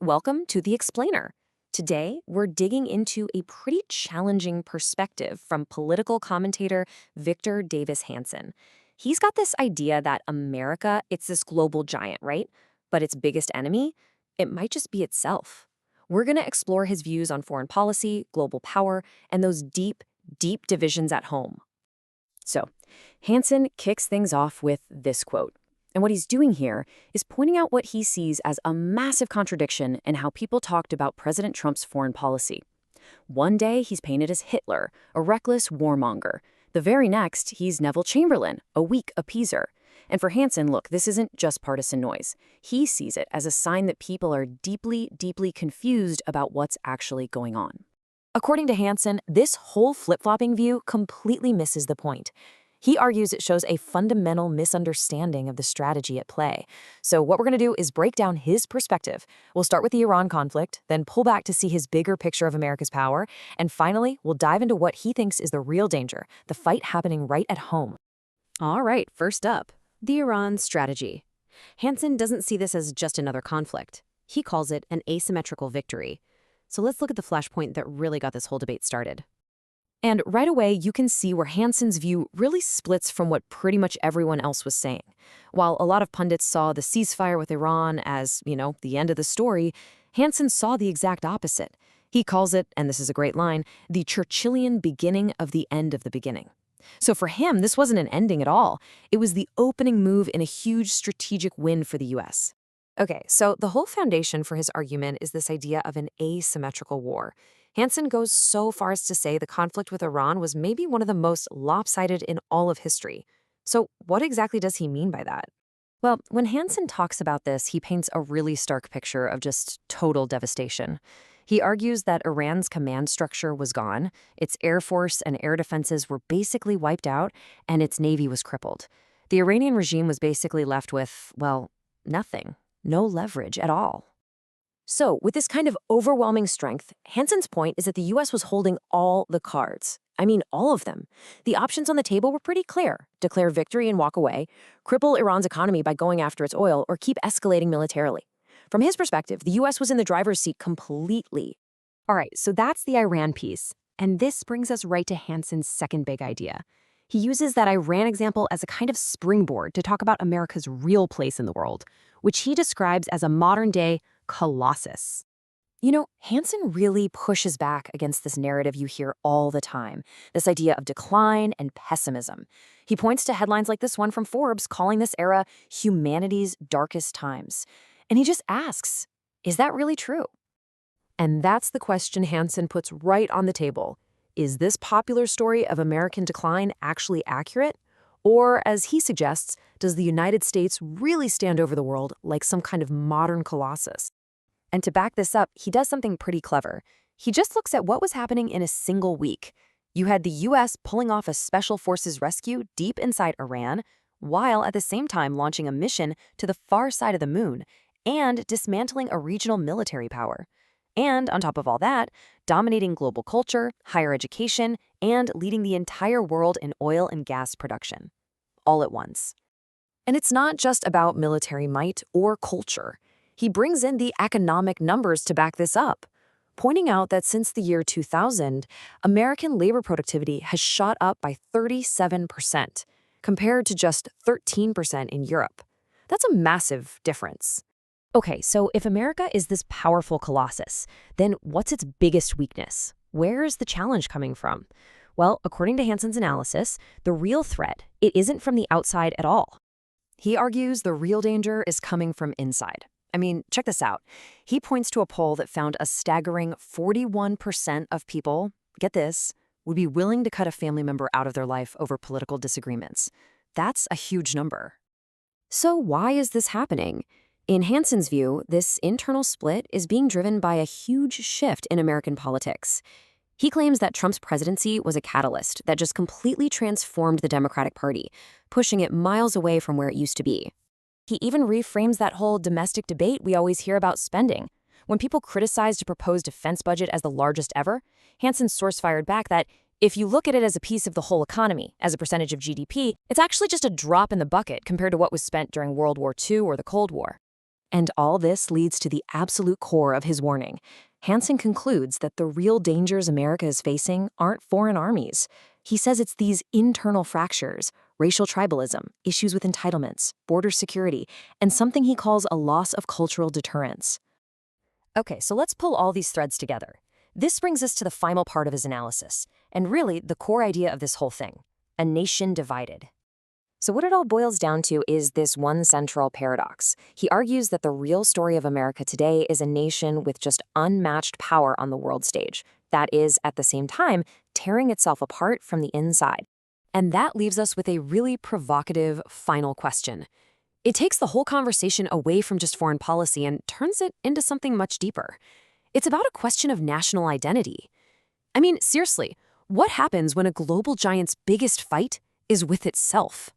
Welcome to The Explainer. Today, we're digging into a pretty challenging perspective from political commentator Victor Davis Hanson. He's got this idea that America, it's this global giant, right? But its biggest enemy, it might just be itself. We're going to explore his views on foreign policy, global power, and those deep, deep divisions at home. So, Hanson kicks things off with this quote. And what he's doing here is pointing out what he sees as a massive contradiction in how people talked about President Trump's foreign policy. One day, he's painted as Hitler, a reckless warmonger. The very next, he's Neville Chamberlain, a weak appeaser. And for Hanson, look, this isn't just partisan noise. He sees it as a sign that people are deeply, deeply confused about what's actually going on. According to Hanson, this whole flip-flopping view completely misses the point. He argues it shows a fundamental misunderstanding of the strategy at play. So what we're going to do is break down his perspective. We'll start with the Iran conflict, then pull back to see his bigger picture of America's power, and finally, we'll dive into what he thinks is the real danger, the fight happening right at home. All right, first up, the Iran strategy. Hanson doesn't see this as just another conflict. He calls it an asymmetrical victory. So let's look at the flashpoint that really got this whole debate started. And right away, you can see where Hanson's view really splits from what pretty much everyone else was saying. While a lot of pundits saw the ceasefire with Iran as, the end of the story, Hanson saw the exact opposite. He calls it, and this is a great line, the Churchillian beginning of the end of the beginning. So for him, this wasn't an ending at all. It was the opening move in a huge strategic win for the U.S. Okay, so the whole foundation for his argument is this idea of an asymmetrical war. Hanson goes so far as to say the conflict with Iran was maybe one of the most lopsided in all of history. So what exactly does he mean by that? Well, when Hanson talks about this, he paints a really stark picture of just total devastation. He argues that Iran's command structure was gone, its air force and air defenses were basically wiped out, and its navy was crippled. The Iranian regime was basically left with, well, nothing. No leverage at all. So, with this kind of overwhelming strength, Hanson's point is that the U.S. was holding all the cards. I mean, all of them. The options on the table were pretty clear. Declare victory and walk away, cripple Iran's economy by going after its oil, or keep escalating militarily. From his perspective, the U.S. was in the driver's seat completely. All right, so that's the Iran piece. And this brings us right to Hanson's second big idea. He uses that Iran example as a kind of springboard to talk about America's real place in the world, which he describes as a modern-day colossus. Hanson really pushes back against this narrative you hear all the time, this idea of decline and pessimism. He points to headlines like this one from Forbes calling this era humanity's darkest times. And he just asks, is that really true? And that's the question Hanson puts right on the table. Is this popular story of American decline actually accurate? Or, as he suggests, does the United States really stand over the world like some kind of modern colossus? And to back this up, he does something pretty clever. He just looks at what was happening in a single week. You had the U.S. pulling off a special forces rescue deep inside Iran, while at the same time launching a mission to the far side of the moon and dismantling a regional military power. And on top of all that, dominating global culture, higher education, and leading the entire world in oil and gas production. All at once. And it's not just about military might or culture. He brings in the economic numbers to back this up, pointing out that since the year 2000, American labor productivity has shot up by 37%, compared to just 13% in Europe. That's a massive difference. Okay, so if America is this powerful colossus, then what's its biggest weakness? Where is the challenge coming from? Well, according to Hanson's analysis, the real threat, it isn't from the outside at all. He argues the real danger is coming from inside. I mean, check this out. He points to a poll that found a staggering 41% of people, get this, would be willing to cut a family member out of their life over political disagreements. That's a huge number. So why is this happening? In Hanson's view, this internal split is being driven by a huge shift in American politics. He claims that Trump's presidency was a catalyst that just completely transformed the Democratic Party, pushing it miles away from where it used to be. He even reframes that whole domestic debate we always hear about spending. When people criticized a proposed defense budget as the largest ever, Hanson source-fired back that if you look at it as a piece of the whole economy, as a percentage of GDP, it's actually just a drop in the bucket compared to what was spent during World War II or the Cold War. And all this leads to the absolute core of his warning. Hansen concludes that the real dangers America is facing aren't foreign armies. He says it's these internal fractures, racial tribalism, issues with entitlements, border security, and something he calls a loss of cultural deterrence. Okay, so let's pull all these threads together. This brings us to the final part of his analysis, and really the core idea of this whole thing: a nation divided. So what it all boils down to is this one central paradox. He argues that the real story of America today is a nation with just unmatched power on the world stage, that is, at the same time, tearing itself apart from the inside. And that leaves us with a really provocative final question. It takes the whole conversation away from just foreign policy and turns it into something much deeper. It's about a question of national identity. I mean, seriously, what happens when a global giant's biggest fight is with itself?